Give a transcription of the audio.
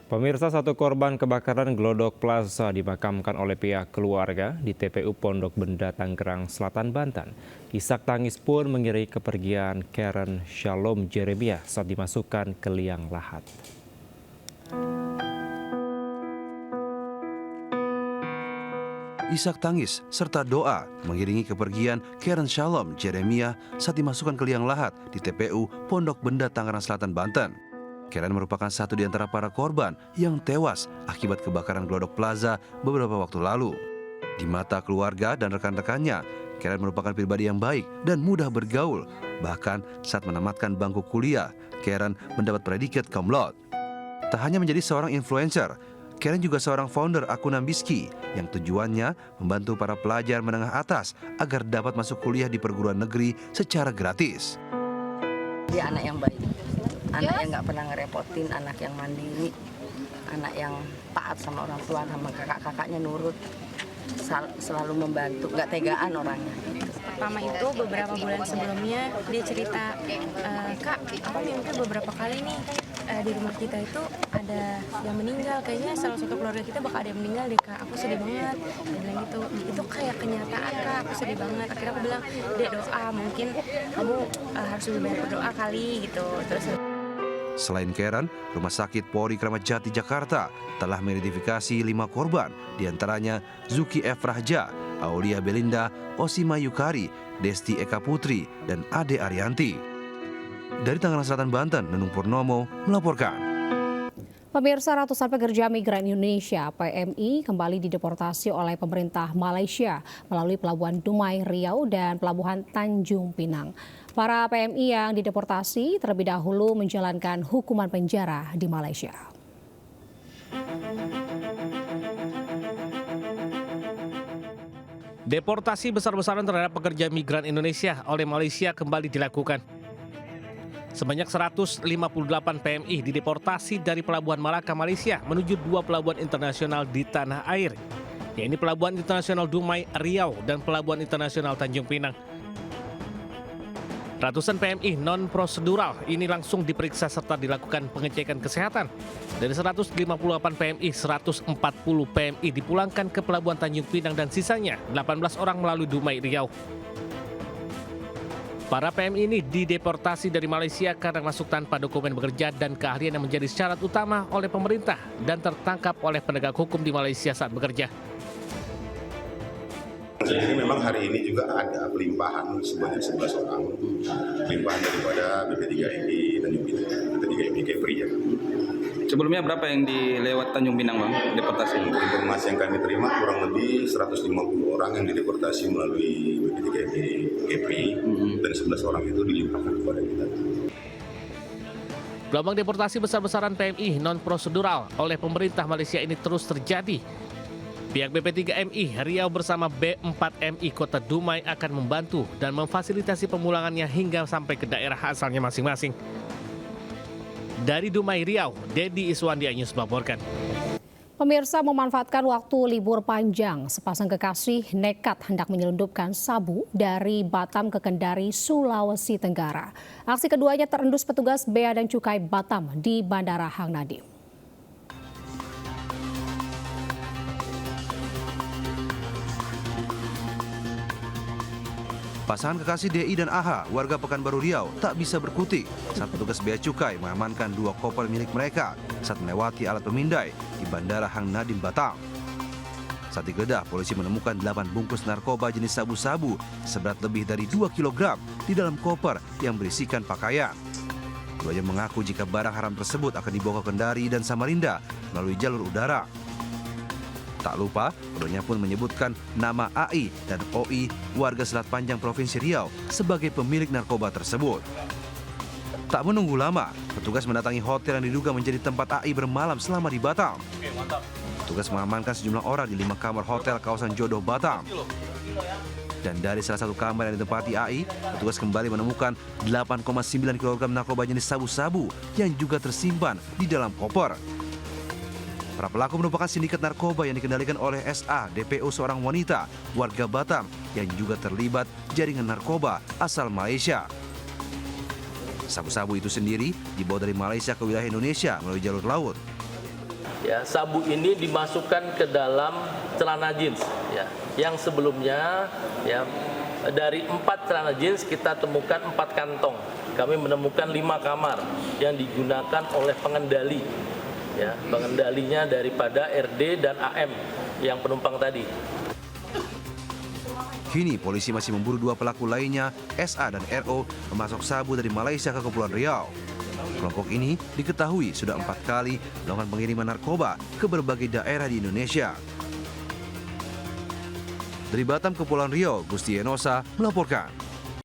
Pemirsa, satu korban kebakaran Glodok Plaza dimakamkan oleh pihak keluarga di TPU Pondok Benda, Tangerang Selatan, Banten. Isak tangis pun mengiringi kepergian Karen Shalom Jeremiah saat dimasukkan ke liang lahat. Isak tangis serta doa mengiringi kepergian Karen Shalom Jeremiah saat dimasukkan ke liang lahat di TPU Pondok Benda, Tangerang Selatan, Banten. Karen merupakan satu di antara para korban yang tewas akibat kebakaran Glodok Plaza beberapa waktu lalu. Di mata keluarga dan rekan-rekannya, Karen merupakan pribadi yang baik dan mudah bergaul. Bahkan saat menamatkan bangku kuliah, Karen mendapat predikat cum laude. Tak hanya menjadi seorang influencer, Karen juga seorang founder akun Ambiski yang tujuannya membantu para pelajar menengah atas agar dapat masuk kuliah di perguruan negeri secara gratis. Dia anak yang baik, anak yang nggak pernah ngerepotin, anak yang mandiri, anak yang taat sama orang tua, sama kakak-kakaknya nurut, selalu membantu, nggak tegaan orangnya. Pertama itu beberapa bulan sebelumnya dia cerita, Kak, aku mimpi beberapa kali nih di rumah kita itu ada yang meninggal, kayaknya salah satu keluarga kita bakal ada yang meninggal deh Kak, aku sedih banget. Dia bilang gitu, itu kayak kenyataan Kak, aku sedih banget. Akhirnya aku bilang, Dek, doa, mungkin kamu harus lebih banyak berdoa kali gitu. Terus Selain Karen, Rumah Sakit Polri Kramat Jati Jakarta telah mengidentifikasi 5 korban, diantaranya Zuki F. Rahja, Aulia Belinda, Osima Yukari, Desti Eka Putri, dan Ade Arianti. Dari Tangerang Selatan, Banten, Nenung Purnomo melaporkan. Pemirsa, ratusan pekerja migran Indonesia (PMI) kembali dideportasi oleh pemerintah Malaysia melalui Pelabuhan Dumai, Riau, dan Pelabuhan Tanjung Pinang. Para PMI yang dideportasi terlebih dahulu menjalankan hukuman penjara di Malaysia. Deportasi besar-besaran terhadap pekerja migran Indonesia oleh Malaysia kembali dilakukan. Sebanyak 158 PMI dideportasi dari Pelabuhan Malaka, Malaysia menuju 2 pelabuhan internasional di tanah air, yaitu Pelabuhan Internasional Dumai, Riau, dan Pelabuhan Internasional Tanjung Pinang. Ratusan PMI non-prosedural ini langsung diperiksa serta dilakukan pengecekan kesehatan. Dari 158 PMI, 140 PMI dipulangkan ke Pelabuhan Tanjung Pinang dan sisanya 18 orang melalui Dumai, Riau. Para PMI ini dideportasi dari Malaysia karena masuk tanpa dokumen bekerja dan keahlian yang menjadi syarat utama oleh pemerintah dan tertangkap oleh penegak hukum di Malaysia saat bekerja. Jadi memang hari ini juga ada pelimpahan sebanyak 11 orang, pelimpahan daripada BP3MI Tanjung Pinang, BP3MI Kepri ya. Sebelumnya berapa yang dilewat Tanjung Pinang, Bang, deportasi? Informasi yang kami terima kurang lebih 150 orang yang dideportasi melalui BP3MI Kepri dan 11 orang itu dilimpahkan kepada kita. Gelombang deportasi besar-besaran PMI non-prosedural oleh pemerintah Malaysia ini terus terjadi. Pihak BP3MI Riau bersama B4MI Kota Dumai akan membantu dan memfasilitasi pemulangannya hingga sampai ke daerah asalnya masing-masing. Dari Dumai, Riau, Dedi Iswandi News melaporkan. Pemirsa, memanfaatkan waktu libur panjang, sepasang kekasih nekat hendak menyelundupkan sabu dari Batam ke Kendari, Sulawesi Tenggara. Aksi keduanya terendus petugas Bea dan Cukai Batam di Bandara Hang Nadiem. Pasangan kekasih DI dan AH, warga Pekanbaru Riau, tak bisa berkutik saat petugas Bea Cukai mengamankan 2 koper milik mereka saat melewati alat pemindai di Bandara Hang Nadiem, Batam. Saat digeledah, polisi menemukan 8 bungkus narkoba jenis sabu-sabu seberat lebih dari 2 kg di dalam koper yang berisikan pakaian. Keduanya mengaku jika barang haram tersebut akan dibawa ke Kendari dan Samarinda melalui jalur udara. Tak lupa, keduanya pun menyebutkan nama AI dan OI warga Selat Panjang Provinsi Riau sebagai pemilik narkoba tersebut. Tak menunggu lama, petugas mendatangi hotel yang diduga menjadi tempat AI bermalam selama di Batam. Petugas mengamankan sejumlah orang di 5 kamar hotel kawasan Jodoh, Batam. Dan dari salah satu kamar yang ditempati AI, petugas kembali menemukan 8,9 kg narkoba jenis sabu-sabu yang juga tersimpan di dalam koper. Para pelaku merupakan sindikat narkoba yang dikendalikan oleh SA, DPO seorang wanita, warga Batam, yang juga terlibat jaringan narkoba asal Malaysia. Sabu-sabu itu sendiri dibawa dari Malaysia ke wilayah Indonesia melalui jalur laut. ya, sabu ini dimasukkan ke dalam celana jeans, ya, yang sebelumnya ya dari 4 celana jeans kita temukan 4 kantong. Kami menemukan 5 kamar yang digunakan oleh pengendali, ya, pengendalinya daripada RD dan AM yang penumpang tadi. Kini polisi masih memburu 2 pelaku lainnya, SA dan RO, memasok sabu dari Malaysia ke Kepulauan Riau. Kelompok ini diketahui sudah 4 kali melakukan pengiriman narkoba ke berbagai daerah di Indonesia. Dari Batam, Kepulauan Riau, Gusti Enosa melaporkan.